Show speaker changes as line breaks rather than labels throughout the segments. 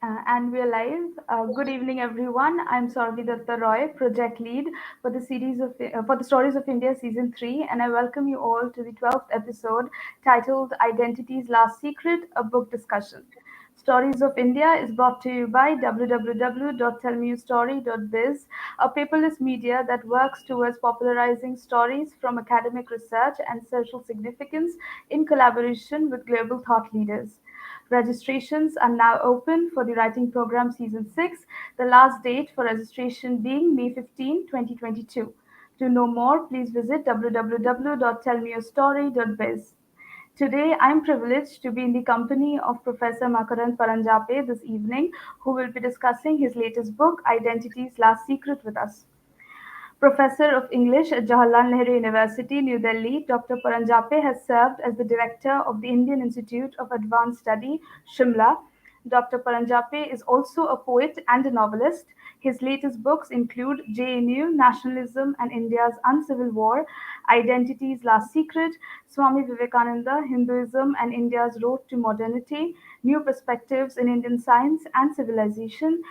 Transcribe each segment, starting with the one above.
And we're live. Good evening, everyone. I'm Sourabhi Dutta Roy, project lead for the for the Stories of India season 3, and I welcome you all to the 12th episode titled "Identity's Last Secret: A Book Discussion." Stories of India is brought to you by www.tellmeyoustory.biz, a paperless media that works towards popularizing stories from academic research and social significance in collaboration with global thought leaders. Registrations are now open for the writing program season 6, the last date for registration being May 15, 2022. To know more, please visit www.tellmeyourstory.biz. Today, I'm privileged to be in the company of Professor Makarand Paranjape this evening, who will be discussing his latest book, Identity's Last Secret, with us. Professor of English at Jawaharlal Nehru University, New Delhi, Dr. Paranjape has served as the director of the Indian Institute of Advanced Study, Shimla. Dr. Paranjape is also a poet and a novelist. His latest books include JNU, Nationalism and India's Uncivil War, Identity's Last Secret, Swami Vivekananda, Hinduism and India's Road to Modernity, New Perspectives in Indian Science and Civilization,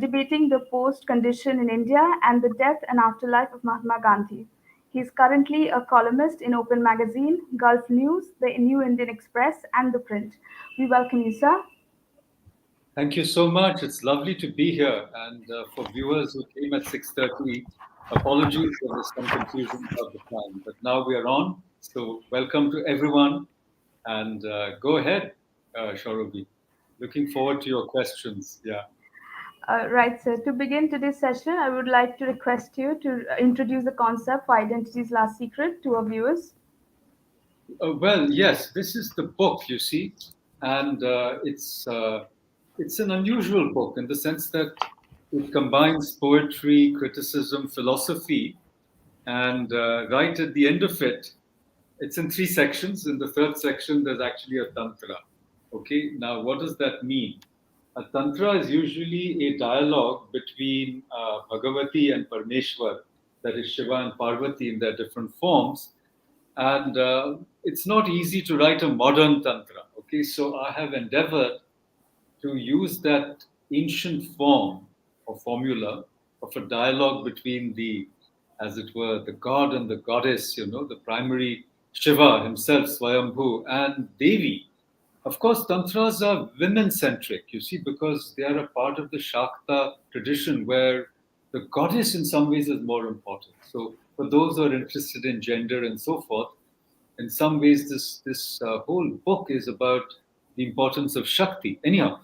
debating the post condition in India and the death and afterlife of Mahatma Gandhi. He is currently a columnist in Open Magazine, Gulf News, the New Indian Express, and The Print. We welcome you, sir.
Thank you so much. It's lovely to be here. And for viewers who came at 6:30, apologies, there was some confusion about the time. But now we are on. So welcome to everyone. And go ahead, Sourabhi. Looking forward to your questions. Yeah.
Right, sir. To begin today's session, I would like to request you to introduce the concept for Identity's Last Secret to our viewers.
Well, yes, this is the book, you see. And it's an unusual book in the sense that it combines poetry, criticism, philosophy. And right at the end of it, it's in 3 sections. In the third section, there's actually a Tantra. Okay, now what does that mean? A Tantra is usually a dialogue between Bhagavati and Parmeshwar, that is Shiva and Parvati in their different forms. And it's not easy to write a modern Tantra. Okay, so I have endeavored to use that ancient form or formula of a dialogue between the, as it were, the god and the goddess, the primary Shiva himself, Swayambhu, and Devi. Of course, Tantras are women centric, you see, because they are a part of the Shakta tradition where the goddess in some ways is more important. So, for those who are interested in gender and so forth, in some ways, this whole book is about the importance of Shakti. Anyhow,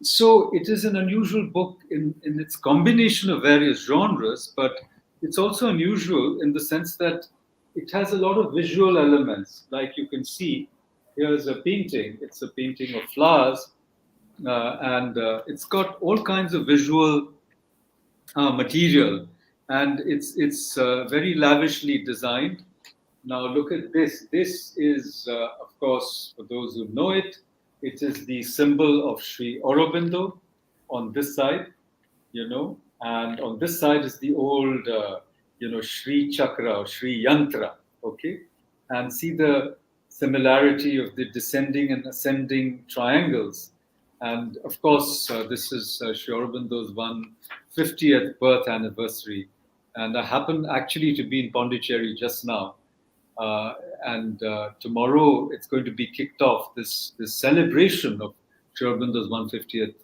so it is an unusual book in its combination of various genres, but it's also unusual in the sense that it has a lot of visual elements. Like you can see, here's a painting. It's a painting of flowers, and it's got all kinds of visual material, and it's very lavishly designed. Now look at this. This is, of course, for those who know it, it is the symbol of Sri Aurobindo on this side, and on this side is the old, Sri Chakra or Sri Yantra, okay? And see the similarity of the descending and ascending triangles. And of course, this is Sri Aurobindo's 150th birth anniversary. And I happen actually to be in Pondicherry just now. And tomorrow it's going to be kicked off, this celebration of Sri Aurobindo's 150th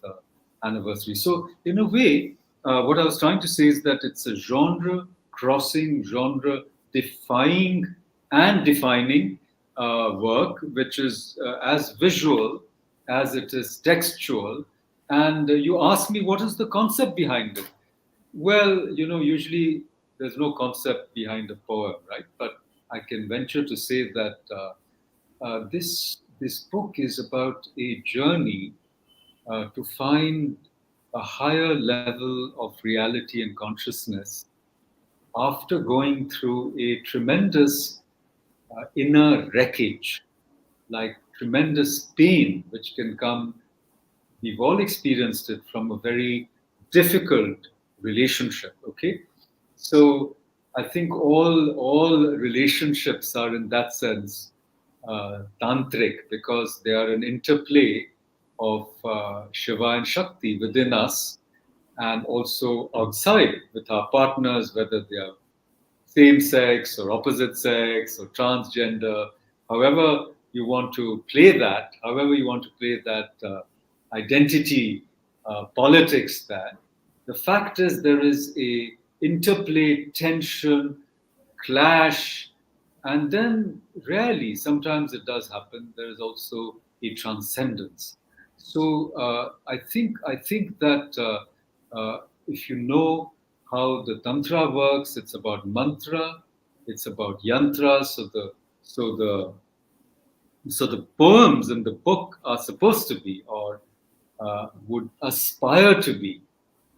anniversary. So, in a way, what I was trying to say is that it's a genre crossing, genre defying, and defining work, which is as visual as it is textual. And you ask me, what is the concept behind it? Well, usually there's no concept behind a poem, right? But I can venture to say that this book is about a journey to find a higher level of reality and consciousness after going through a tremendous inner wreckage, like tremendous pain, which can come. We've all experienced it from a very difficult relationship. Okay, so I think all relationships are in that sense tantric because they are an interplay of Shiva and Shakti within us and also outside with our partners, whether they are same sex or opposite sex or transgender, however you want to play that, however you want to play that identity politics that. The fact is there is a interplay, tension, clash, and then rarely, sometimes it does happen, there is also a transcendence. So I think that if you know how the tantra works, it's about mantra, it's about yantra. So the so the poems in the book are supposed to be, or would aspire to be,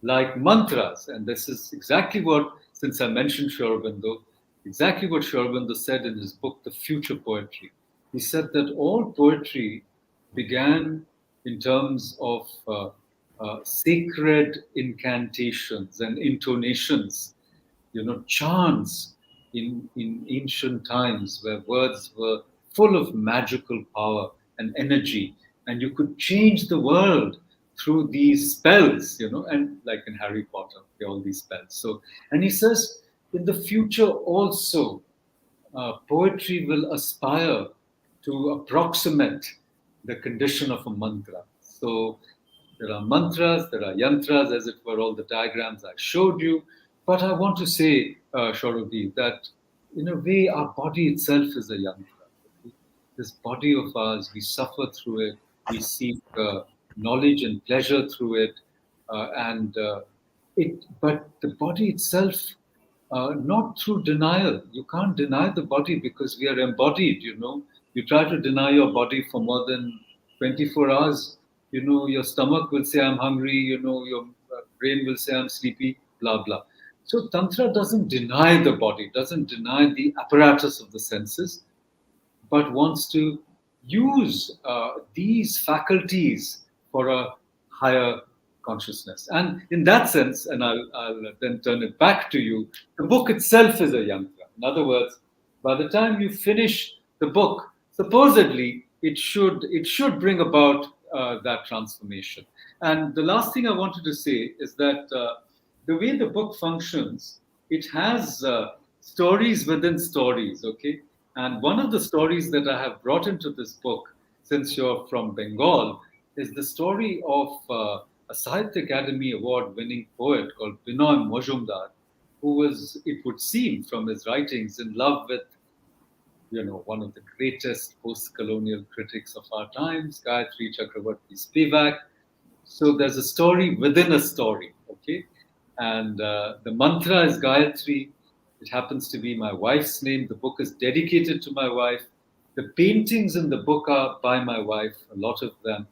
like mantras. And this is exactly what, since I mentioned Sri Aurobindo, exactly what Sri Aurobindo said in his book, The Future Poetry. He said that all poetry began in terms of sacred incantations and intonations, chants in ancient times where words were full of magical power and energy, and you could change the world through these spells, and like in Harry Potter, all these spells. So, and he says, in the future also, poetry will aspire to approximate the condition of a mantra. So there are mantras, there are yantras, as it were, all the diagrams I showed you. But I want to say, Sourabhi, that in a way, our body itself is a yantra. Okay? This body of ours, we suffer through it, we seek knowledge and pleasure through it, but the body itself, not through denial. You can't deny the body because we are embodied, You try to deny your body for more than 24 hours, your stomach will say, I'm hungry, your brain will say, I'm sleepy, blah, blah. So Tantra doesn't deny the body, doesn't deny the apparatus of the senses, but wants to use these faculties for a higher consciousness. And in that sense, and I'll then turn it back to you, the book itself is a yantra. In other words, by the time you finish the book, supposedly it should bring about that transformation. And the last thing I wanted to say is that the way the book functions, it has stories within stories, okay? And one of the stories that I have brought into this book, since you're from Bengal, is the story of a Sahitya Academy Award winning poet called Binoy Mojumdar, who was, it would seem from his writings, in love with one of the greatest post-colonial critics of our times, Gayatri Chakravarti Spivak. So there's a story within a story, okay? And the mantra is Gayatri. It happens to be my wife's name. The book is dedicated to my wife. The paintings in the book are by my wife, a lot of them.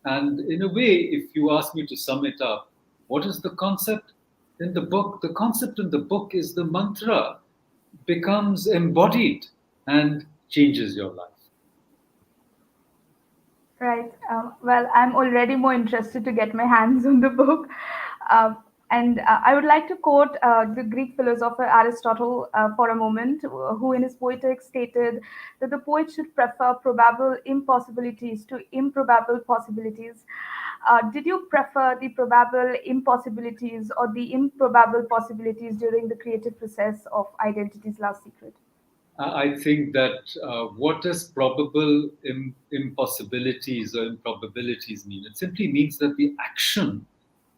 And in a way, if you ask me to sum it up, what is the concept in the book? The concept in the book is the mantra becomes embodied and changes your life.
Right. Well, I'm already more interested to get my hands on the book. Uh, and I would like to quote the Greek philosopher Aristotle for a moment, who in his Poetics stated that the poet should prefer probable impossibilities to improbable possibilities. Did you prefer the probable impossibilities or the improbable possibilities during the creative process of Identity's Last Secret?
I think that what does probable impossibilities or improbabilities mean? It simply means that the action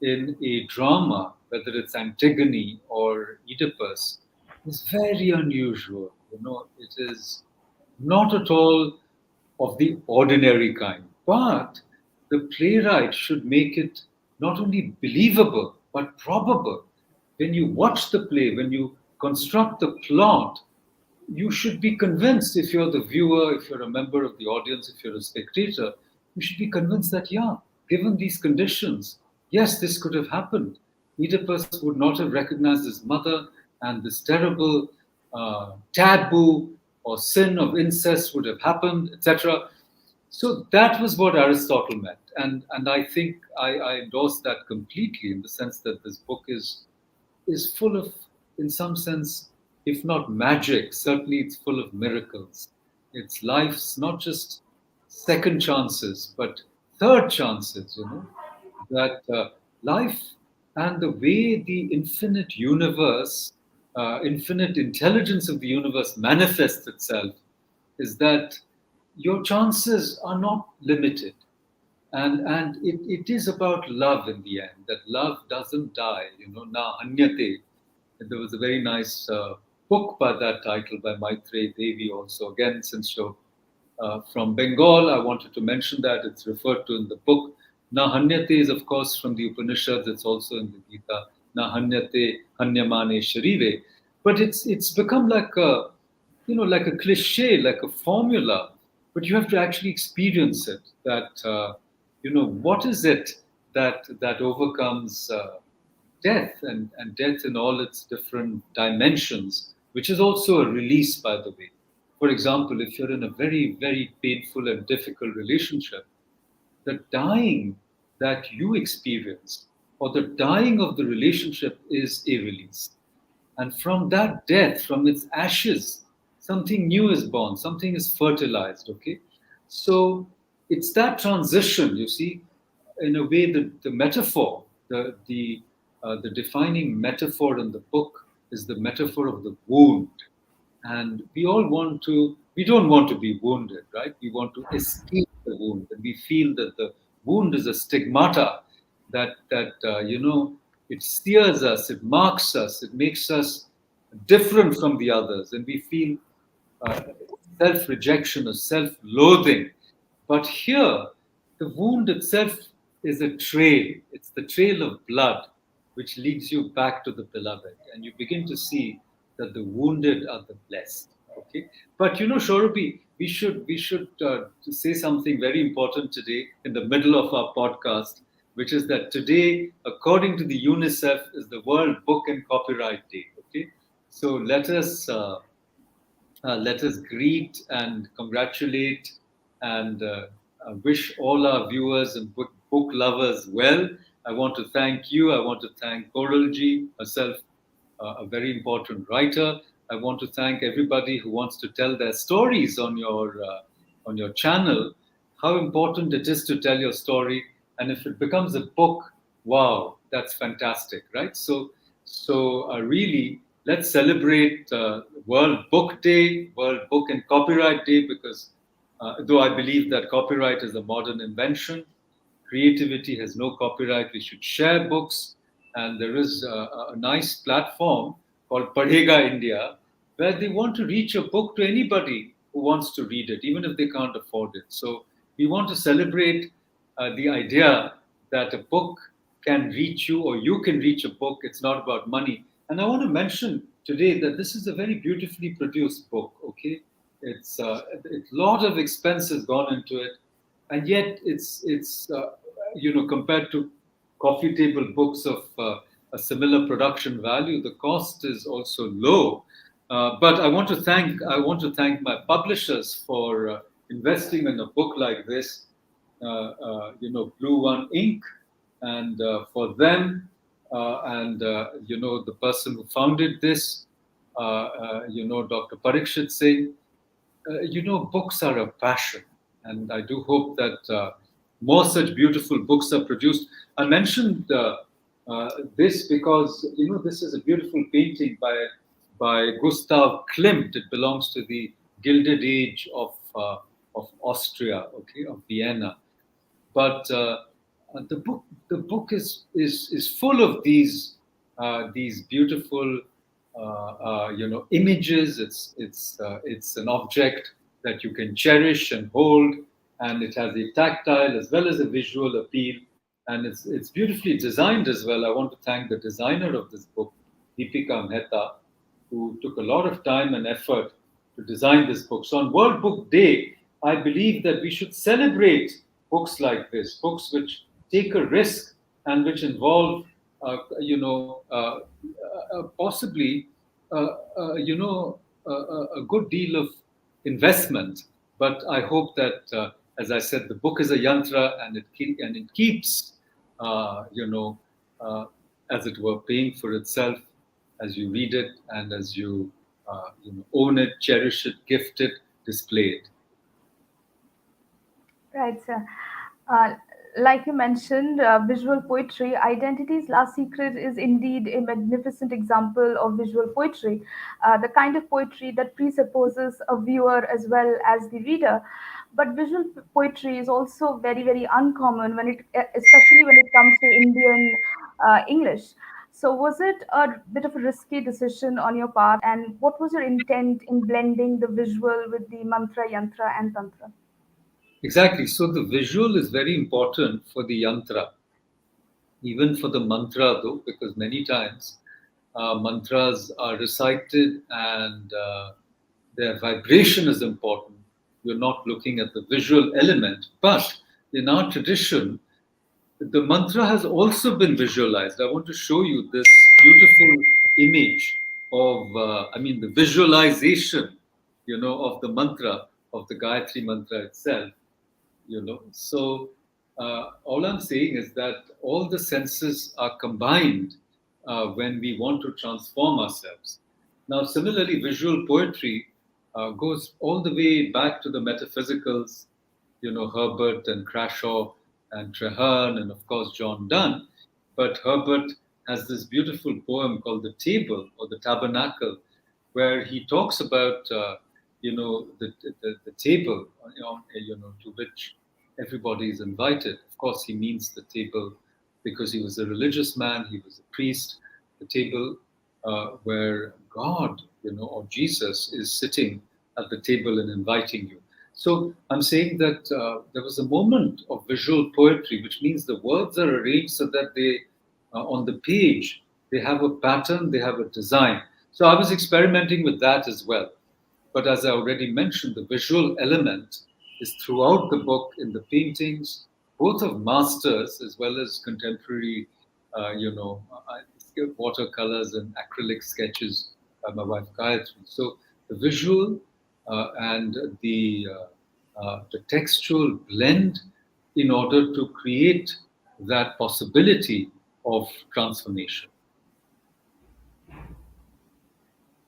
in a drama, whether it's Antigone or Oedipus, is very unusual. It is not at all of the ordinary kind. But the playwright should make it not only believable, but probable. When you watch the play, when you construct the plot, you should be convinced, if you're the viewer, if you're a member of the audience, if you're a spectator, you should be convinced that, yeah, given these conditions, yes, this could have happened. Oedipus would not have recognized his mother, and this terrible taboo or sin of incest would have happened, etc. So that was what Aristotle meant. And I think I endorse that completely, in the sense that this book is full of, in some sense, if not magic, certainly it's full of miracles. It's life's not just second chances, but third chances, that life and the way the infinite universe, infinite intelligence of the universe manifests itself is that your chances are not limited. And it is about love in the end, that love doesn't die, na hanyate. There was a very nice book by that title by Maitrey Devi also. Again, since you're from Bengal, I wanted to mention that it's referred to in the book. Na hanyate is, of course, from the Upanishads. It's also in the Gita. Na hanyate hanyamane sharire. But it's become like like a cliche, like a formula. But you have to actually experience it. That what is it that overcomes death, and death in all its different dimensions, which is also a release, by the way. For example, if you're in a very, very painful and difficult relationship, the dying that you experience or the dying of the relationship is a release. And from that death, from its ashes, something new is born, something is fertilized, okay? So it's that transition, you see, in a way, the metaphor, the defining metaphor in the book is the metaphor of the wound. And we don't want to be wounded, right? We want to escape the wound. And we feel that the wound is a stigmata that it steers us, it marks us, it makes us different from the others. And we feel uh, self rejection or self loathing. But here, the wound itself is a trail. It's the trail of blood which leads you back to the beloved. And you begin to see that the wounded are the blessed. Okay. But Shorubi, we should say something very important today in the middle of our podcast, which is that today, according to the UNICEF, is the World Book and Copyright Day. Okay. So let us greet and congratulate and wish all our viewers and book lovers well. I want to thank you. I want to thank Koralji, herself a very important writer. I want to thank everybody who wants to tell their stories on your channel. How important it is to tell your story, and if it becomes a book, wow, that's fantastic, right? So really, let's celebrate World Book Day, World Book and Copyright Day, because though I believe that copyright is a modern invention, creativity has no copyright. We should share books, and there is a nice platform called Padhega India, where they want to reach a book to anybody who wants to read it, even if they can't afford it. So we want to celebrate the idea that a book can reach you, or you can reach a book. It's not about money. And I want to mention today that this is a very beautifully produced book. Okay, it's a lot of expense has gone into it, and yet it's compared to coffee table books of a similar production value, the cost is also low. But I want to thank my publishers for investing in a book like this. Blue One Inc. And for them, and the person who founded this, Dr. Parikshit Singh. Books are a passion, and I do hope that more such beautiful books are produced. I mentioned this because this is a beautiful painting by Gustav Klimt. It belongs to the Gilded Age of Austria, okay, of Vienna. But the book is full of these beautiful images. It's an object that you can cherish and hold, and it has a tactile as well as a visual appeal, and it's beautifully designed as well. I want to thank the designer of this book, Deepika Mehta, who took a lot of time and effort to design this book. So on World Book Day, I believe that we should celebrate books like this, books which take a risk and which involve, possibly, a good deal of investment. But I hope that, as I said, the book is a yantra, and it keeps, uh, as it were, paying for itself as you read it and as you, own it, cherish it, gift it, display it.
Right, sir. Uh, like you mentioned, visual poetry, Identity's Last Secret is indeed a magnificent example of visual poetry, the kind of poetry that presupposes a viewer as well as the reader. But visual poetry is also very, very uncommon especially when it comes to Indian English. So, was it a bit of a risky decision on your part? And what was your intent in blending the visual with the mantra, yantra, and tantra?
Exactly. So the visual is very important for the yantra, even for the mantra, though, because many times mantras are recited and their vibration is important. You're not looking at the visual element, but in our tradition, the mantra has also been visualized. I want to show you this beautiful image of, the visualization, of the mantra, of the Gayatri mantra itself. So all I'm saying is that all the senses are combined when we want to transform ourselves. Now, similarly, visual poetry goes all the way back to the metaphysicals, Herbert and Crashaw and Treherne and, of course, John Donne. But Herbert has this beautiful poem called The Table or The Tabernacle, where he talks about, the table, to which everybody is invited. Of course, he means the table because he was a religious man, he was a priest, the table where God, or Jesus is sitting at the table and inviting you. So I'm saying that there was a moment of visual poetry, which means the words are arranged so that they, on the page, they have a pattern, they have a design. So I was experimenting with that as well. But as I already mentioned, the visual element is throughout the book in the paintings, both of masters as well as contemporary, watercolors and acrylic sketches by my wife Gayatri. So the visual and the textual blend in order to create that possibility of transformation.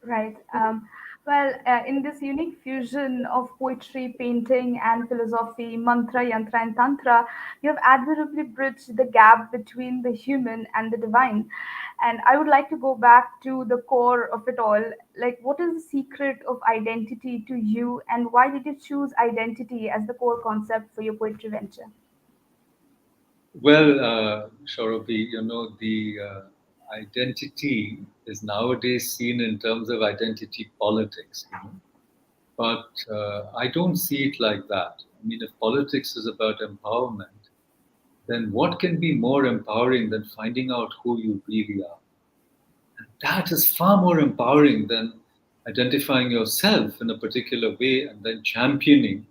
Right. In this unique fusion of poetry, painting, and philosophy, mantra, yantra, and tantra, you have admirably bridged the gap between the human and the divine. And I would like to go back to the core of it all. Like, what is the secret of identity to you, and why did you choose identity as the core concept for your poetry venture?
Well, Sourabhi, the identity is nowadays seen in terms of identity politics, but I don't see it like that. I mean, if politics is about empowerment, then what can be more empowering than finding out who you really are? And that is far more empowering than identifying yourself in a particular way and then championing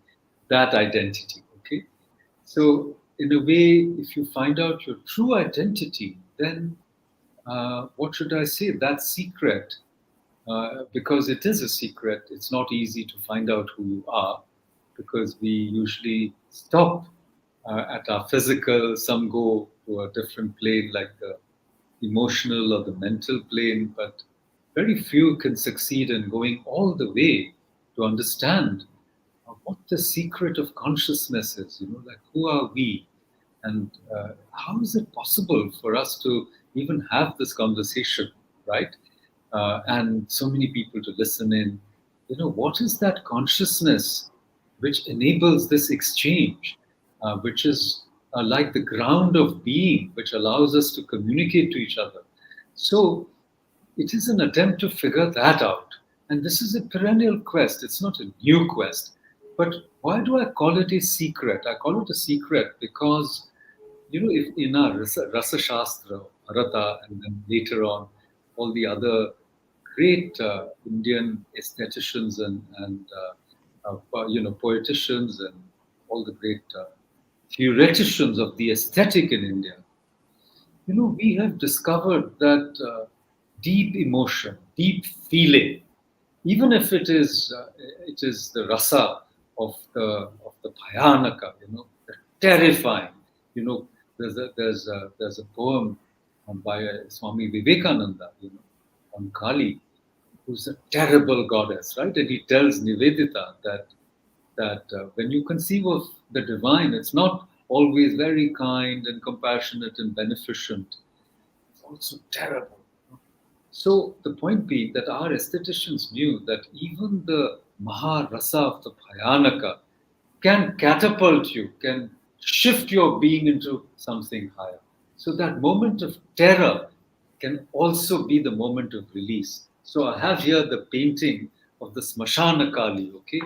that identity. Okay. So, in a way, if you find out your true identity, then what should I say? That secret, because it is a secret, it's not easy to find out who you are because we usually stop at our physical, some go to a different plane like the emotional or the mental plane, but very few can succeed in going all the way to understand what the secret of consciousness is, like who are we? And how is it possible for us to even have this conversation, right? And so many people to listen in. What is that consciousness which enables this exchange, which is like the ground of being, which allows us to communicate to each other? So it is an attempt to figure that out. And this is a perennial quest, it's not a new quest. But why do I call it a secret? I call it a secret because, if in our Rasa Shastra, Bharata, and then later on, all the other great Indian aestheticians and poeticians and all the great theoreticians of the aesthetic in India, we have discovered that deep emotion, deep feeling, even if it is the rasa of the bhayanaka, the terrifying. There's a poem by Swami Vivekananda, on Kali, who's a terrible goddess, right? And he tells Nivedita that when you conceive of the divine, it's not always very kind and compassionate and beneficent, is also terrible. So the point being that our aestheticians knew that even the Maharasa of the Bhayanaka can catapult you, can shift your being into something higher. So that moment of terror can also be the moment of release. So I have here the painting of the Smashana Kali, okay?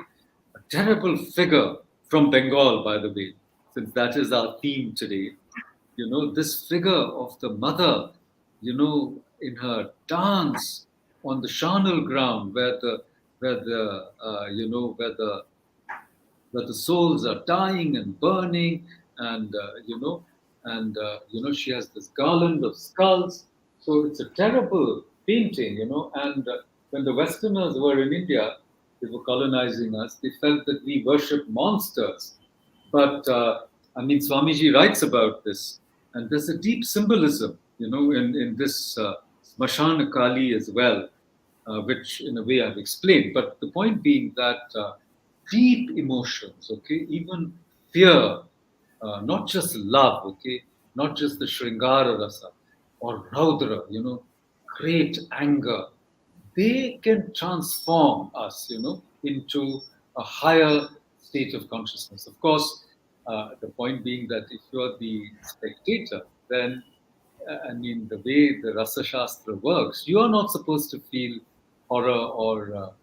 A terrible figure from Bengal, by the way, since that is our theme today. This figure of the mother, in her dance on the charnel ground where the souls are dying and burning, and she has this garland of skulls. So it's a terrible painting, and when the Westerners were in India, they were colonizing us, they felt that we worship monsters. But I mean, Swamiji writes about this, and there's a deep symbolism, in this Smashana Kali as well, which in a way I've explained. But the point being that deep emotions, okay, even fear, not just love, okay, not just the Shringara Rasa or Raudra, great anger, they can transform us, into a higher state of consciousness. Of course, the point being that if you're the spectator, then I mean, the way the Rasa Shastra works, you are not supposed to feel horror or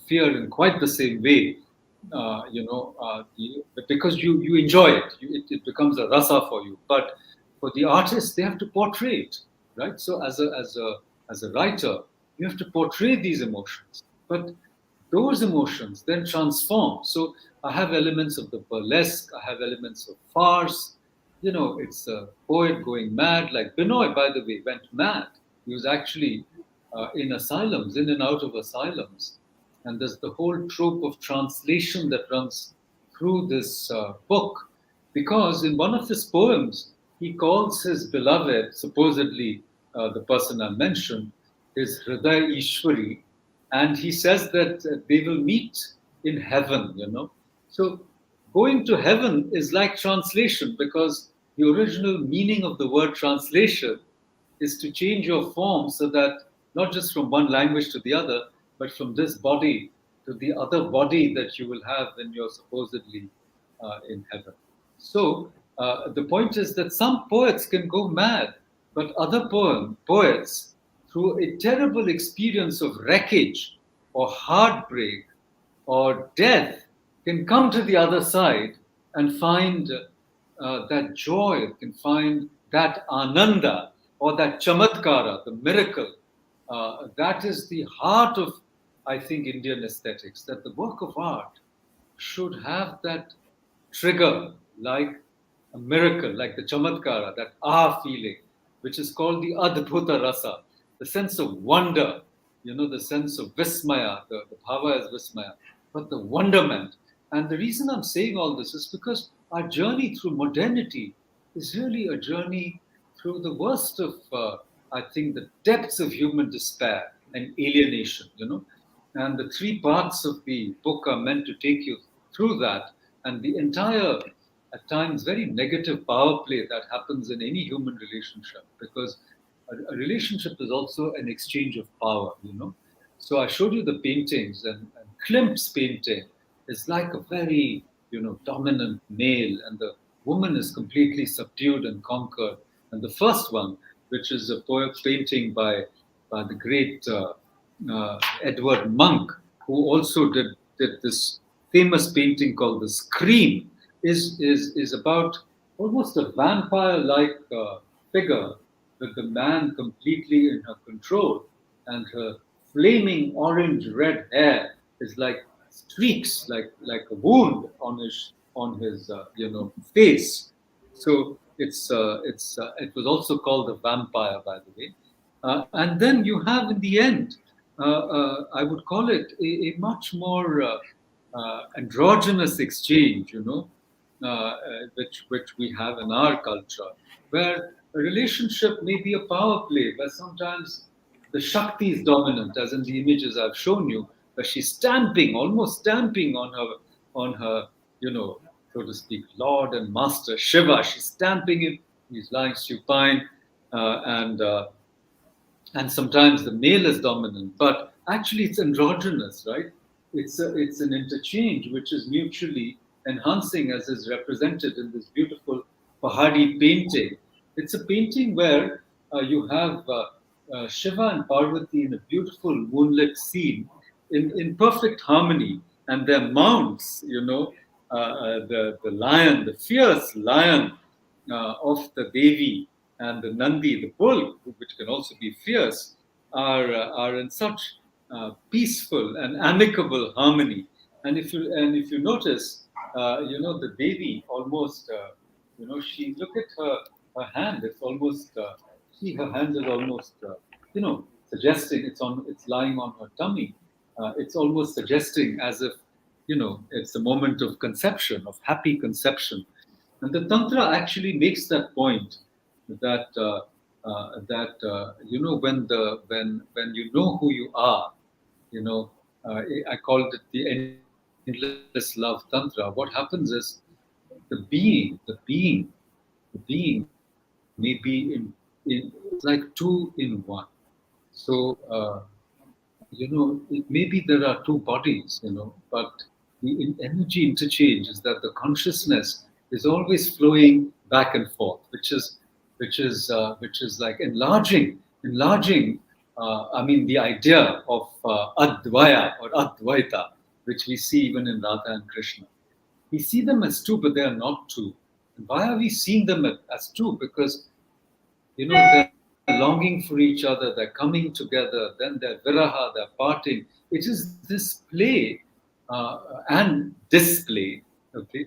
fear in quite the same way, but because you enjoy it, it becomes a rasa for you. But for the artist, they have to portray it, right? So as a writer, you have to portray these emotions, but those emotions then transform. So I have elements of the burlesque, I have elements of farce. It's a poet going mad, like Binoy, by the way, went mad. He was actually in asylums, in and out of asylums. And there's the whole trope of translation that runs through this book. Because in one of his poems, he calls his beloved, supposedly the person I mentioned, his Hriday Ishwari, and he says that they will meet in heaven. So going to heaven is like translation, because the original meaning of the word translation is to change your form so that not just from one language to the other, but from this body to the other body that you will have when you're supposedly in heaven. So the point is that some poets can go mad, but other poets, through a terrible experience of wreckage or heartbreak or death, can come to the other side and find that joy, can find that ananda or that chamatkara, the miracle. That is the heart of, I think, Indian aesthetics, that the work of art should have that trigger, like a miracle, like the chamatkara, that feeling, which is called the adbhuta rasa, the sense of wonder, the sense of vismaya, the bhava is vismaya, but the wonderment. And the reason I'm saying all this is because our journey through modernity is really a journey through the worst of, I think, the depths of human despair and alienation. And the three parts of the book are meant to take you through that. And the entire, at times, very negative power play that happens in any human relationship, because a relationship is also an exchange of power. So I showed you the paintings, and Klimt's painting is like a very, dominant male, and the woman is completely subdued and conquered. And the first one, which is a painting by the great Edward Monk, who also did this famous painting called The Scream, is about almost a vampire-like figure, with the man completely in her control, and her flaming orange-red hair is like streaks, like a wound on his face. So it was also called the vampire, by the way. And then you have in the end, I would call it a much more androgynous exchange, which we have in our culture, where a relationship may be a power play, where sometimes the Shakti is dominant, as in the images I've shown you, where she's stamping, almost stamping on her, so to speak, Lord and Master Shiva. She's stamping him. He's lying supine, and sometimes the male is dominant, but actually it's androgynous, right? It's an interchange which is mutually enhancing, as is represented in this beautiful Pahadi painting. It's a painting where you have Shiva and Parvati in a beautiful moonlit scene in perfect harmony, and their mounts, the lion, the fierce lion of the Devi, and the Nandi, the bull, which can also be fierce, are in such peaceful and amicable harmony. And if you notice, the Devi almost, she look at her hand. It's almost see her hand is almost suggesting it's lying on her tummy. It's almost suggesting as if it's a moment of conception, of happy conception. And the Tantra actually makes that point that when you know who you are, you know, I called it the endless love Tantra. What happens is the being may be in it's like two in one. So maybe there are two bodies, but the energy interchange is that the consciousness is always flowing back and forth, which is like enlarging. I mean, the idea of Advaya or Advaita, which we see even in Radha and Krishna. We see them as two, but they are not two. And why are we seeing them as two? Because they're longing for each other, they're coming together, then they're viraha, they're parting. It is this play and display, okay?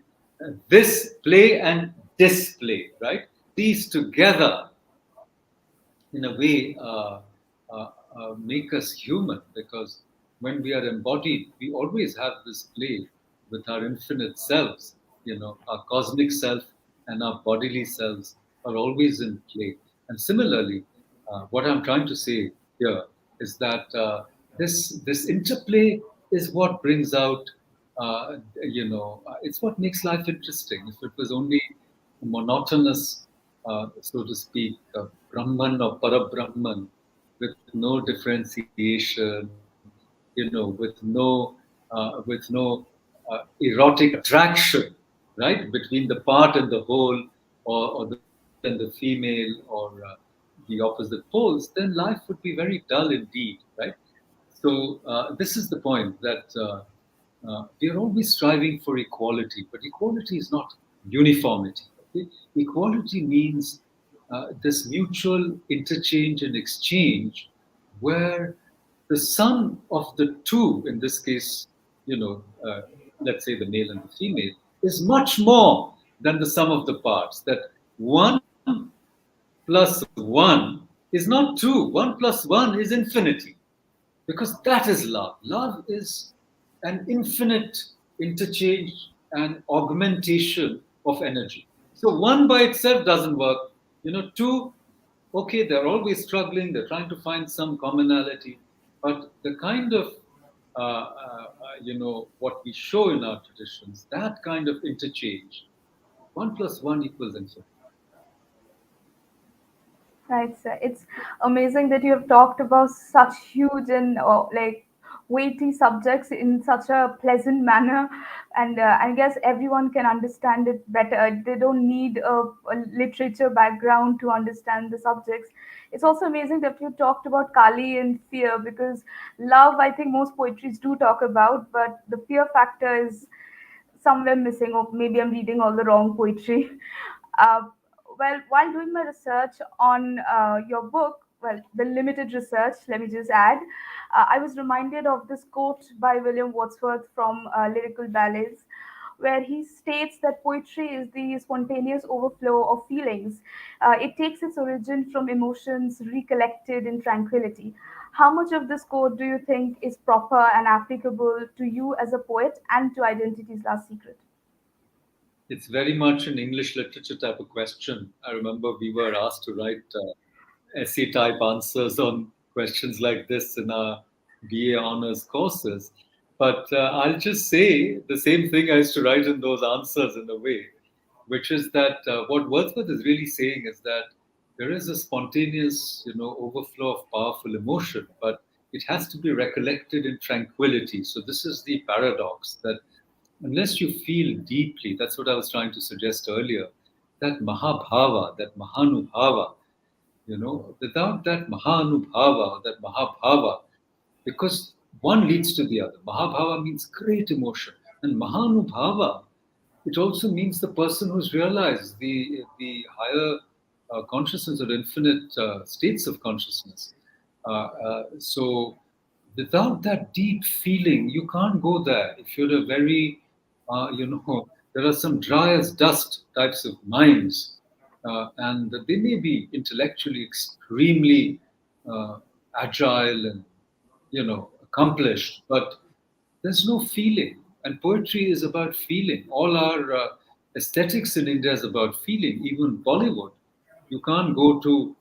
This play and display, right? These together, in a way, make us human, because when we are embodied, we always have this play with our infinite selves. Our cosmic self and our bodily selves are always in play. And similarly, what I'm trying to say here is that this interplay is what brings out, it's what makes life interesting. If it was only monotonous, so to speak, Brahman or Parabrahman, with no differentiation, with no erotic attraction, right, between the part and the whole, or the male and the female, or the opposite poles, then life would be very dull indeed, right? So this is the point that we are always striving for equality, but equality is not uniformity. Okay? Equality means this mutual interchange and exchange, where the sum of the two, in this case, let's say the male and the female, is much more than the sum of the parts. That 1 plus 1 is not 2. 1 plus 1 is infinity, because that is love. Love is an infinite interchange and augmentation of energy. So one by itself doesn't work. Two, okay, they're always struggling, they're trying to find some commonality, but the kind of what we show in our traditions, that kind of interchange, 1 plus 1 equals infinity.
Right, sir. It's amazing that you have talked about such huge and weighty subjects in such a pleasant manner, and I guess everyone can understand it better. They don't need a literature background to understand the subjects. It's also amazing that you talked about Kali and fear, because love, I think most poetries do talk about, but the fear factor is somewhere missing, or maybe I'm reading all the wrong poetry. Uh, well, while doing my research on your book, well, the limited research, let me just add, I was reminded of this quote by William Wordsworth from Lyrical Ballads, where he states that poetry is the spontaneous overflow of feelings. It takes its origin from emotions recollected in tranquility. How much of this quote do you think is proper and applicable to you as a poet and to Identity's Last Secret?
It's very much an English literature type of question. I remember we were asked to write essay type answers on questions like this in our BA honors courses. But I'll just say the same thing I used to write in those answers in a way, which is that what Wordsworth is really saying is that there is a spontaneous, overflow of powerful emotion, but it has to be recollected in tranquility. So this is the paradox that unless you feel deeply, that's what I was trying to suggest earlier, that mahabhava, that mahanubhava, without that mahanubhava, that mahabhava, because one leads to the other. Mahabhava means great emotion, and Mahanubhava, it also means the person who's realized the higher consciousness or infinite states of consciousness. So, without that deep feeling, you can't go there. If you're a very, there are some dry as dust types of minds, and they may be intellectually extremely agile and accomplished, but there's no feeling. And poetry is about feeling. All our aesthetics in India is about feeling. Even Bollywood, you can't go to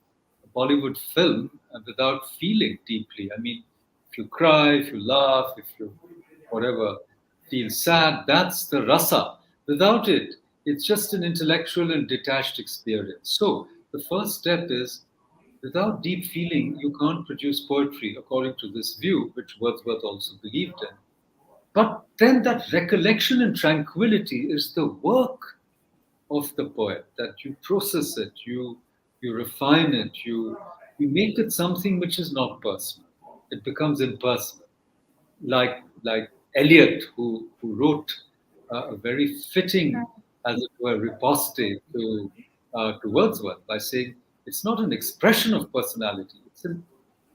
a Bollywood film without feeling deeply. I mean, if you cry, if you laugh, if you whatever feel sad, that's the rasa. Without it, it's just an intellectual and detached experience. So the first step is, without deep feeling, you can't produce poetry, according to this view, which Wordsworth also believed in. But then that recollection and tranquility is the work of the poet, that you process it, you refine it, you make it something which is not personal. It becomes impersonal. Like Eliot, who wrote a very fitting, as it were, riposte to Wordsworth by saying it's not an expression of personality;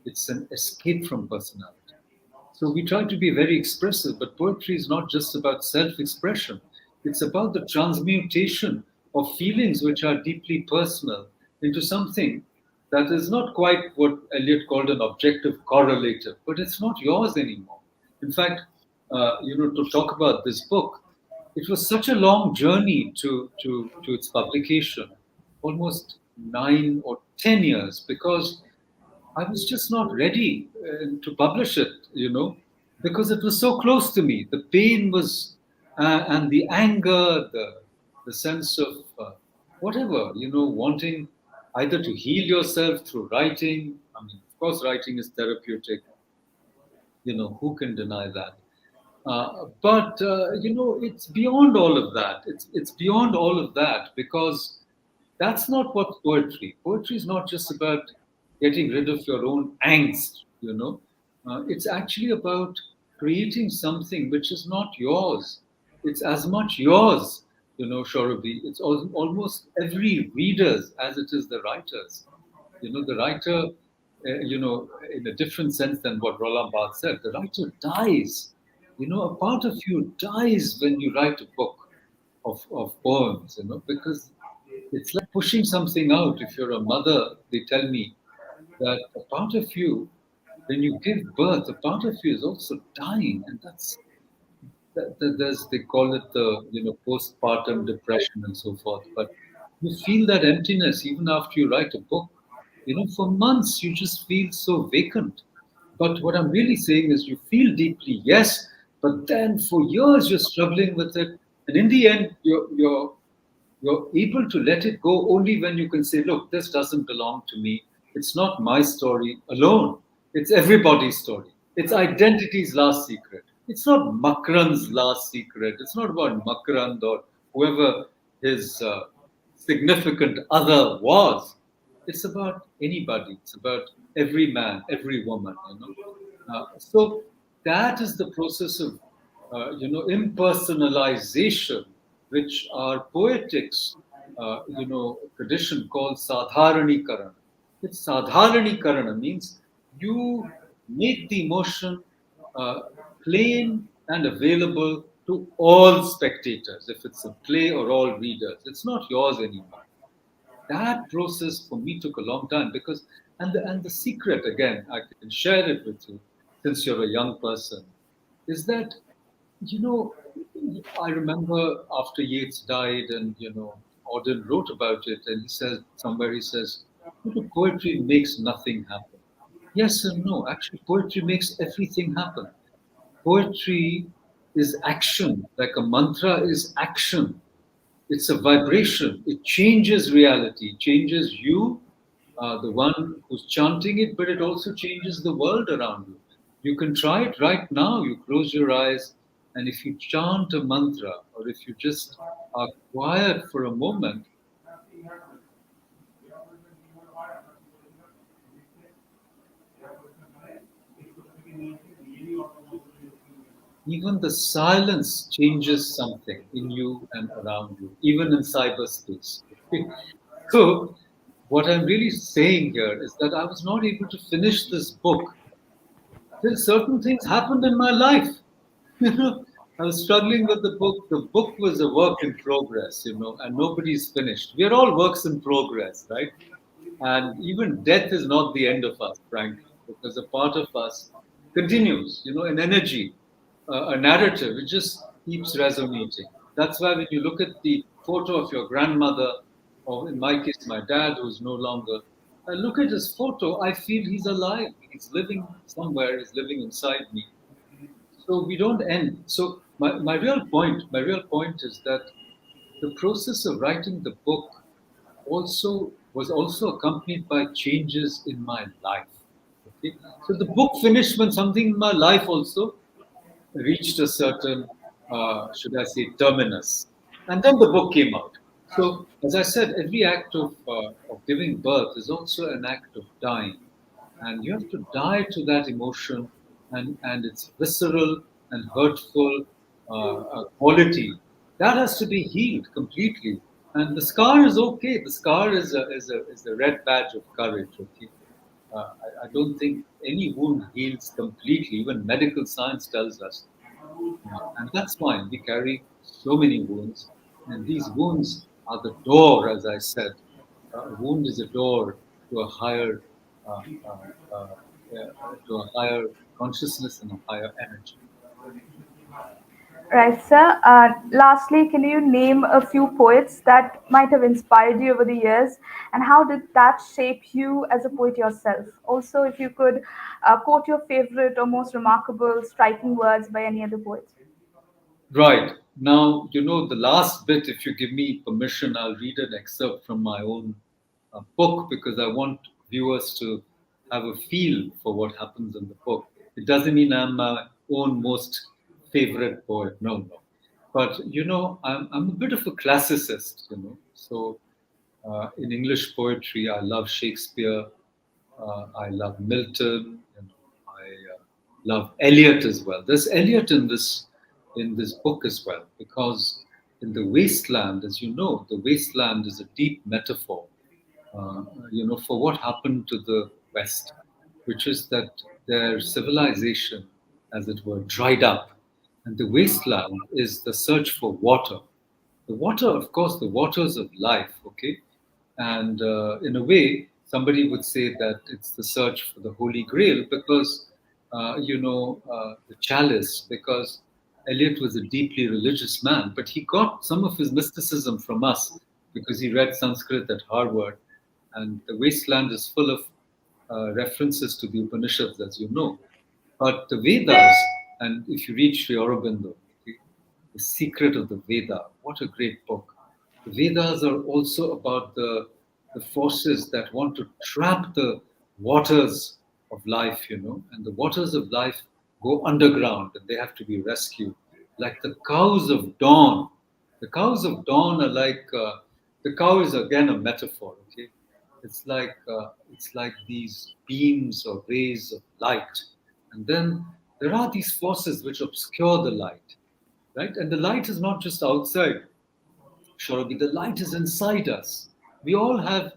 it's an escape from personality. So we try to be very expressive, but poetry is not just about self-expression. It's about the transmutation of feelings which are deeply personal into something that is not quite what Eliot called an objective correlative, but it's not yours anymore. In fact, to talk about this book, it was such a long journey to its publication, almost 9 or 10 years, because I was just not ready to publish it, because it was so close to me. The pain was, and the anger, the sense of whatever, wanting either to heal yourself through writing. I mean, of course, writing is therapeutic. Who can deny that? But it's beyond all of that. It's beyond all of that, because that's not what poetry. Poetry is not just about getting rid of your own angst. It's actually about creating something which is not yours. It's as much yours, Sourabhi. It's almost every reader's as it is the writer's. The writer, in a different sense than what Roland Barthes said, the writer dies. A part of you dies when you write a book of poems, because it's like pushing something out. If you're a mother, they tell me that a part of you, when you give birth, a part of you is also dying, and there's, they call it the postpartum depression and so forth. But you feel that emptiness even after you write a book. For months you just feel so vacant. But what I'm really saying is, you feel deeply, yes, but then for years you're struggling with it, and in the end you're able to let it go only when you can say, look, this doesn't belong to me. It's not my story alone. It's everybody's story. It's identity's last secret. It's not Makarand's last secret. It's not about Makarand or whoever his significant other was. It's about anybody. It's about every man, every woman. So that is the process of impersonalization, which our poetics tradition calls sadharanikarana. It's sadharanikarana means you make the emotion uh, plain and available to all spectators. If it's a play or all readers, it's not yours anymore. That process for me took a long time, because and the secret, again, I can share it with you since you're a young person, is that you know I remember after Yeats died, and Auden wrote about it, and he says somewhere, he says, poetry makes nothing happen. Yes and no. Actually, poetry makes everything happen. Poetry is action, like a mantra is action. It's a vibration. It changes reality, changes you, the one who's chanting it, but it also changes the world around you. You can try it right now. You close your eyes, and if you chant a mantra, or if you just are quiet for a moment, even the silence changes something in you and around you, even in cyberspace. Okay? So, what I'm really saying here is that I was not able to finish this book till certain things happened in my life. You know, I was struggling with the book. The book was a work in progress, and nobody's finished. We are all works in progress, right? And even death is not the end of us, frankly, because a part of us continues, an energy, a narrative. It just keeps resonating. That's why when you look at the photo of your grandmother, or in my case, my dad, who's no longer, I look at his photo, I feel he's alive. He's living somewhere, he's living inside me. So we don't end. So my real point is that the process of writing the book also was also accompanied by changes in my life. Okay, so the book finished when something in my life also reached a certain, should I say, terminus, and then the book came out. So, as I said, every act of giving birth is also an act of dying, and you have to die to that emotion and its visceral and hurtful quality. That has to be healed completely, and the scar is okay. The scar is a red badge of courage. Okay, I don't think any wound heals completely. Even medical science tells us, and that's fine. We carry so many wounds, and these wounds are the door, as I said. A wound is a door to a higher, uh, uh, uh, to a higher consciousness and a higher energy.
Right, sir. Lastly, can you name a few poets that might have inspired you over the years, and how did that shape you as a poet yourself? Also, if you could quote your favorite or most remarkable, striking words by any other poet.
Right. Now, the last bit, if you give me permission, I'll read an excerpt from my own book because I want viewers to have a feel for what happens in the book. It doesn't mean I'm my own most favorite poet. No, no. But, I'm a bit of a classicist, So in English poetry, I love Shakespeare. I love Milton. I love Eliot as well. There's Eliot in this book as well, because in the wasteland, as you know, the wasteland is a deep metaphor, for what happened to the West, which is that their civilization, as it were, dried up, and the wasteland is the search for water. The water, of course, the waters of life, okay? And in a way, somebody would say that it's the search for the Holy Grail because, the chalice, because Eliot was a deeply religious man, but he got some of his mysticism from us because he read Sanskrit at Harvard. And the wasteland is full of references to the Upanishads, as you know. But the Vedas, and if you read Sri Aurobindo, okay, The Secret of the Veda, what a great book. The Vedas are also about the forces that want to trap the waters of life, and the waters of life go underground and they have to be rescued. Like the cows of dawn. The cows of dawn are like, the cow is again a metaphor, okay? It's like these beams or rays of light. And then there are these forces which obscure the light, right? And the light is not just outside, Sourabhi, the light is inside us. We all have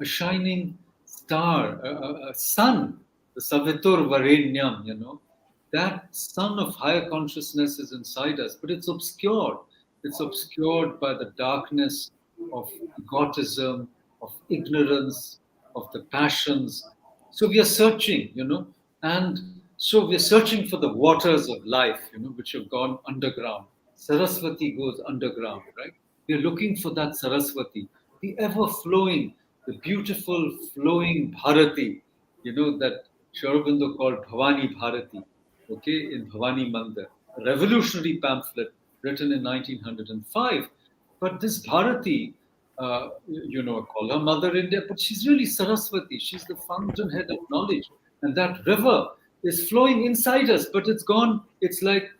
a shining star, a sun, the Savitur Varenyam, That sun of higher consciousness is inside us, but it's obscured. It's obscured by the darkness of egotism, of ignorance, of the passions. So we are searching, and so we're searching for the waters of life, which have gone underground. Saraswati goes underground, right? We're looking for that Saraswati, the ever flowing, the beautiful flowing Bharati, that Sri Aurobindo called Bhavani Bharati. okay, in Bhavani Mandir, a revolutionary pamphlet written in 1905. But this Bharati, call her Mother India, but she's really Saraswati. She's the fountainhead of knowledge. And that river is flowing inside us, but it's gone. It's like,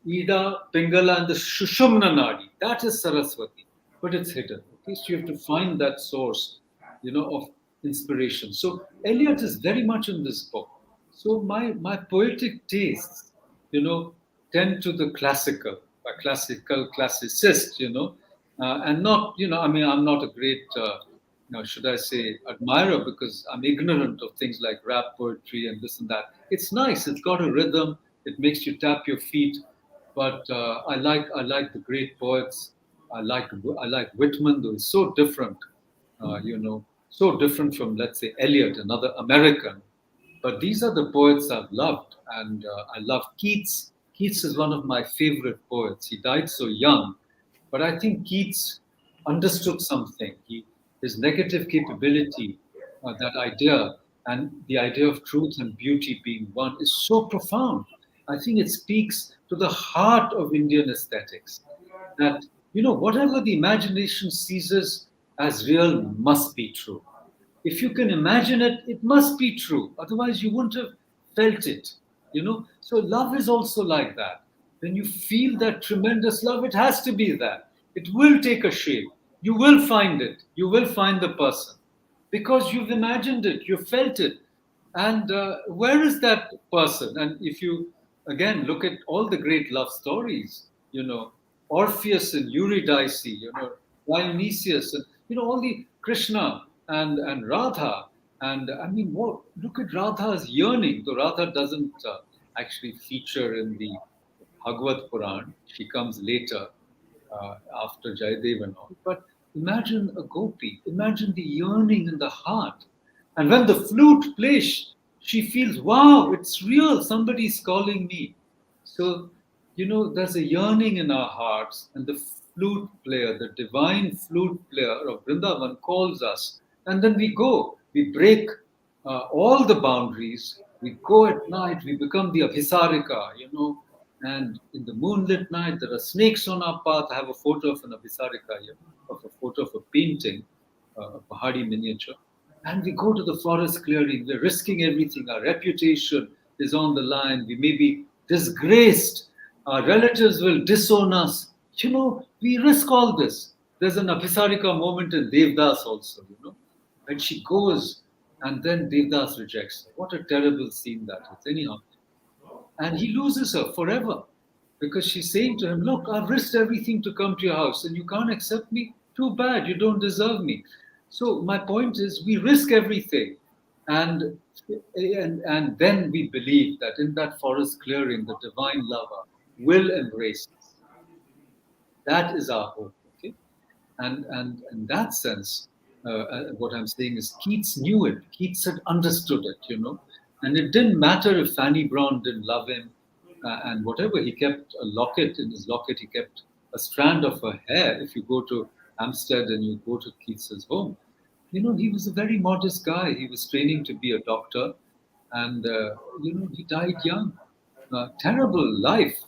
Ida, Pingala, and the Shushumna Nadi. That is Saraswati, but it's hidden. Okay, so you have to find that source, of inspiration. So Eliot is very much in this book. So my poetic tastes, tend to the classical, a classical classicist, and not, I mean, I'm not a great, should I say, admirer because I'm ignorant of things like rap poetry and this and that. It's nice. It's got a rhythm. It makes you tap your feet. But I like the great poets. I like Whitman, though he's so different, so different from, let's say, Eliot, another American. But these are the poets I've loved, and I love Keats. Keats is one of my favorite poets. He died so young, but I think Keats understood something. His negative capability, that idea, and the idea of truth and beauty being one, is so profound. I think it speaks to the heart of Indian aesthetics. That whatever the imagination seizes as real must be true. If you can imagine it, it must be true. Otherwise, you wouldn't have felt it. So love is also like that. When you feel that tremendous love, it has to be that. It will take a shape. You will find it. You will find the person because you've imagined it, you've felt it. And where is that person? And if you again look at all the great love stories, Orpheus and Eurydice, Dionysius, and all the Krishna and Radha. And I mean, look at Radha's yearning. Though Radha doesn't actually feature in the Bhagavad Puran, she comes later after Jayadev and all. But imagine a gopi. Imagine the yearning in the heart. And when the flute plays, she feels, wow, it's real. Somebody's calling me. So, there's a yearning in our hearts, and the flute player, the divine flute player of Vrindavan calls us. And then we go, we break all the boundaries, we go at night, we become the Abhisarika, and in the moonlit night, there are snakes on our path. I have a photo of an Abhisarika here, of a photo of a painting, a Pahadi miniature. And we go to the forest clearing, we're risking everything, our reputation is on the line, we may be disgraced, our relatives will disown us. We risk all this. There's an Abhisarika moment in Devdas also, when she goes and then Devdas rejects her. What a terrible scene that is. Anyhow, and he loses her forever because she's saying to him, look, I've risked everything to come to your house and you can't accept me? Too bad, you don't deserve me. So my point is, we risk everything, and then we believe that in that forest clearing, the divine lover will embrace us. That is our hope. Okay, and in that sense, what I'm saying is, Keats knew it. Keats had understood it. And it didn't matter if Fanny Brown didn't love him, and whatever. He kept a locket in his locket. He kept a strand of her hair. If you go to Hampstead and you go to Keats's home, he was a very modest guy. He was training to be a doctor, and he died young. Terrible life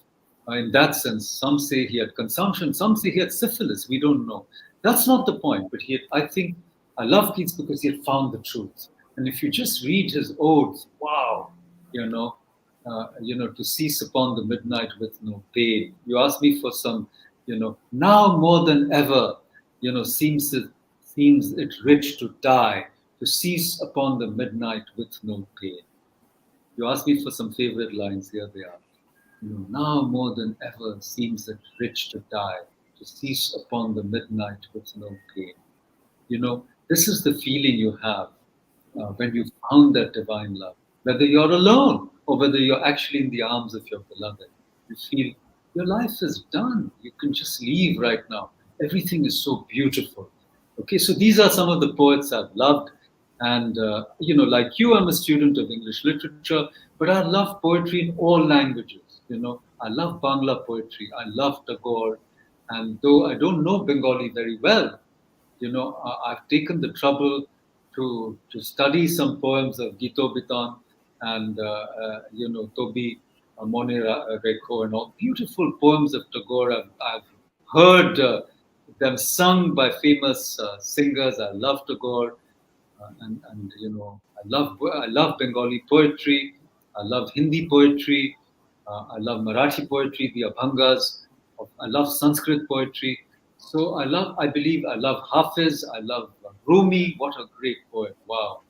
in that sense. Some say he had consumption. Some say he had syphilis. We don't know. That's not the point. But I think I love Keats because he had found the truth. And if you just read his odes, wow, to cease upon the midnight with no pain. You ask me for some, now more than ever, seems it rich to die, to cease upon the midnight with no pain. You ask me for some favorite lines, here they are. Now more than ever seems it rich to die, to cease upon the midnight with no pain. This is the feeling you have when you found that divine love, whether you're alone or whether you're actually in the arms of your beloved. You feel your life is done. You can just leave right now. Everything is so beautiful. Okay, so these are some of the poets I've loved. And, like you, I'm a student of English literature, but I love poetry in all languages. I love Bangla poetry. I love Tagore. And though I don't know Bengali very well, I've taken the trouble to study some poems of Gito Bitan and Tobi Amone Rekho, and all beautiful poems of Tagore. I've heard them sung by famous singers. I love Tagore, and I love Bengali poetry. I love Hindi poetry. I love Marathi poetry, the Abhangas. I love Sanskrit poetry. So I believe I love Hafiz. I love Rumi. What a great poet! Wow.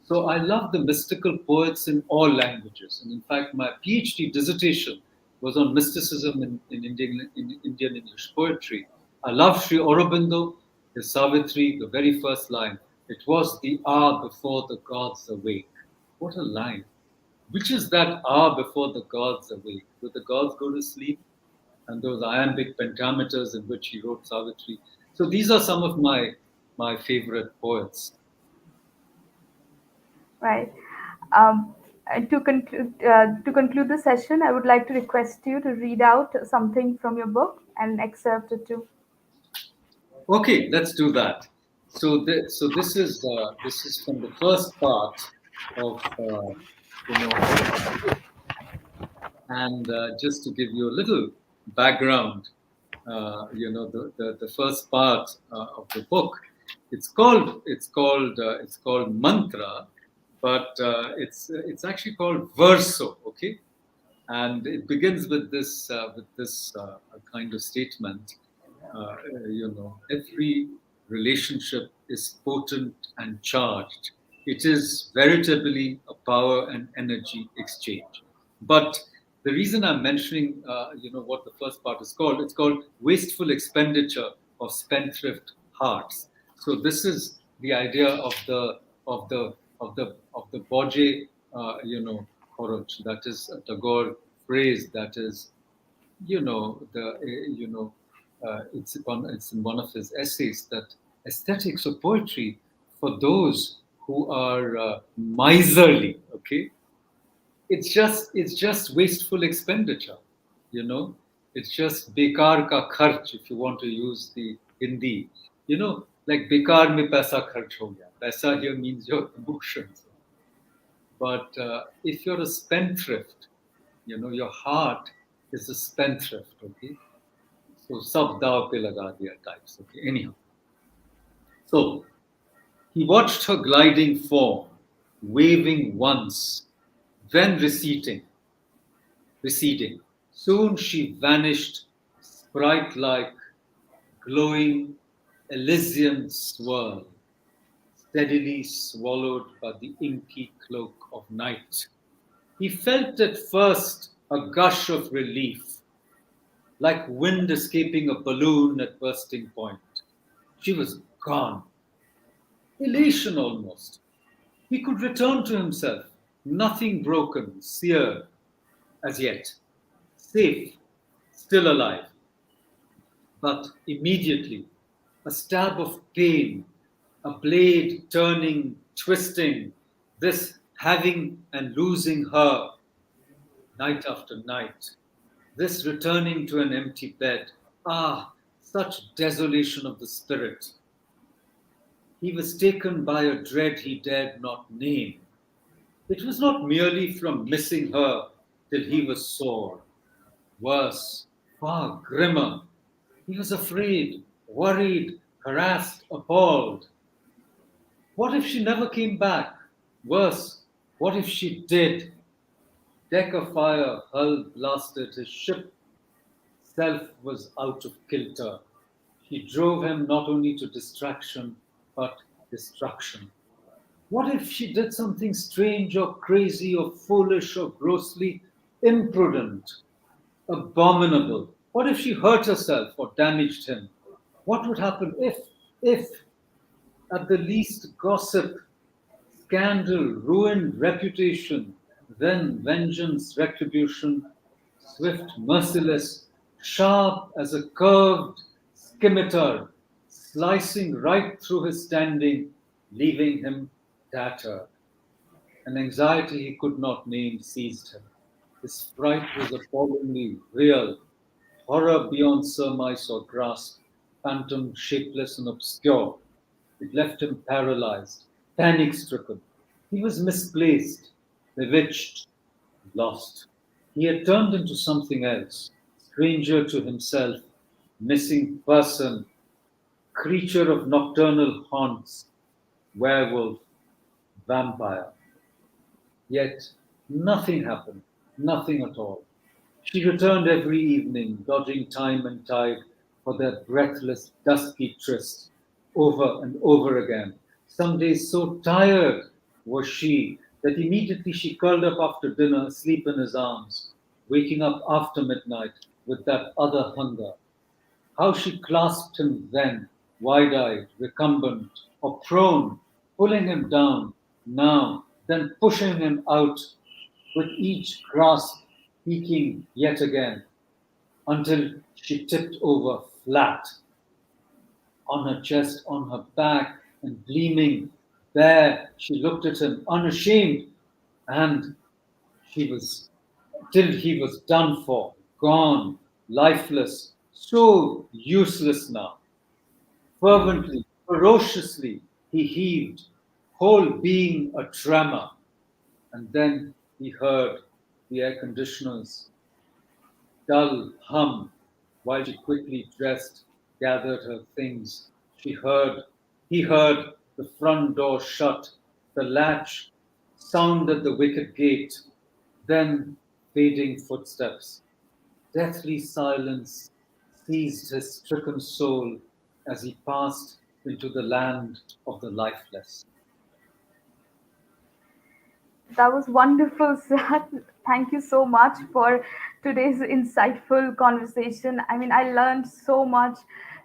So I love the mystical poets in all languages. And in fact, my PhD dissertation was on mysticism in Indian English poetry. I love Sri Aurobindo, his Savitri, the very first line. It was the hour before the gods awake. What a line. Which is that hour before the gods awake? Do the gods go to sleep? And those iambic pentameters in which he wrote Savitri. So these are some of my favorite poets.
Right. And to conclude the session, I would like to request you to read out something from your book and excerpt it too.
Okay, let's do that. So this is from the first part of of the book, and just to give you a little background, the first part of the book, it's called mantra, but it's actually called verso. Okay, and it begins with this kind of statement. Every relationship is potent and charged. It is veritably a power and energy exchange. But the reason I'm mentioning, what the first part is called, it's called wasteful expenditure of spendthrift hearts. So this is the idea of the Boje, Khoroj. That is a Tagore phrase that is, it's in one of his essays that aesthetics of poetry for those who are miserly. Okay, it's just wasteful expenditure. You know, it's just bekar ka kharch, if you want to use the Hindi. Like bekar mein paisa kharch ho gaya. Paisa here means your emotions. But if you're a spendthrift, your heart is a spendthrift. Okay, so sab daw pe laga diya types. Okay, anyhow. So he watched her gliding form, waving once, then receding. Soon she vanished, sprite-like, glowing, Elysian swirl, steadily swallowed by the inky cloak of night. He felt at first a gush of relief, like wind escaping a balloon at bursting point. She was gone. Elation almost. He could return to himself, nothing broken, seared as yet, safe, still alive. But immediately, a stab of pain, a blade turning, twisting, this having and losing her night after night, this returning to an empty bed. Ah, such desolation of the spirit. He was taken by a dread he dared not name. It was not merely from missing her till he was sore. Worse, far grimmer. He was afraid, worried, harassed, appalled. What if she never came back? Worse, what if she did? Deck afire, hull blasted, his ship self was out of kilter. She drove him not only to distraction, but destruction. What if she did something strange or crazy or foolish or grossly imprudent, abominable? What if she hurt herself or damaged him? What would happen if, at the least gossip, scandal, ruined reputation, then vengeance, retribution, swift, merciless, sharp as a curved scimitar, slicing right through his standing, leaving him tattered. An anxiety he could not name seized him. His fright was appallingly real, horror beyond surmise or grasp, phantom, shapeless, and obscure. It left him paralyzed, panic stricken. He was misplaced, bewitched, lost. He had turned into something else, stranger to himself, missing person, creature of nocturnal haunts, werewolf, vampire. Yet nothing happened, nothing at all. She returned every evening, dodging time and tide for their breathless, dusky tryst, over and over again. Some days so tired was she that immediately she curled up after dinner, asleep in his arms, waking up after midnight with that other hunger. How she clasped him then, wide eyed, recumbent, or prone, pulling him down, now, then pushing him out, with each grasp peaking yet again, until she tipped over flat on her chest, on her back, and gleaming there, she looked at him unashamed, and she was till he was done for, gone, lifeless, so useless now. Fervently, ferociously, he heaved, whole being a tremor, and then he heard the air conditioner's dull hum while she quickly dressed, gathered her things. He heard the front door shut, the latch sound at the wicket gate, then fading footsteps. Deathly silence seized his stricken soul as he passed into the land of the lifeless.
That was wonderful, sir. Thank you so much for today's insightful conversation. I mean, I learned so much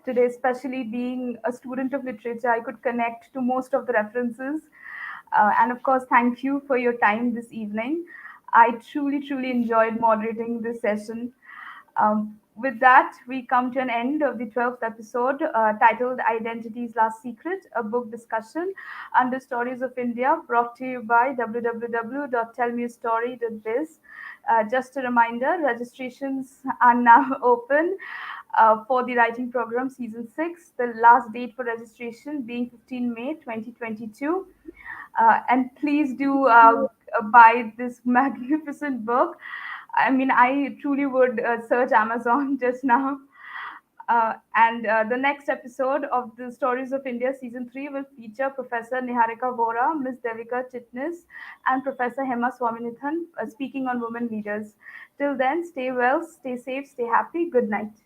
today, especially being a student of literature. I could connect to most of the references. And of course, thank you for your time this evening. I truly, truly enjoyed moderating this session. With that, we come to an end of the 12th episode titled Identity's Last Secret, a book discussion under Stories of India, brought to you by www.tellmeastory.biz. Just a reminder, registrations are now open for the writing program season 6, the last date for registration being 15 May 2022. And please do buy this magnificent book. I mean, I truly would search Amazon just now. And the next episode of the Stories of India season 3 will feature Professor Niharika Vora, Miss Devika Chitnis, and Professor Hema Swaminathan speaking on women leaders. Till then, stay well, stay safe, stay happy. Good night.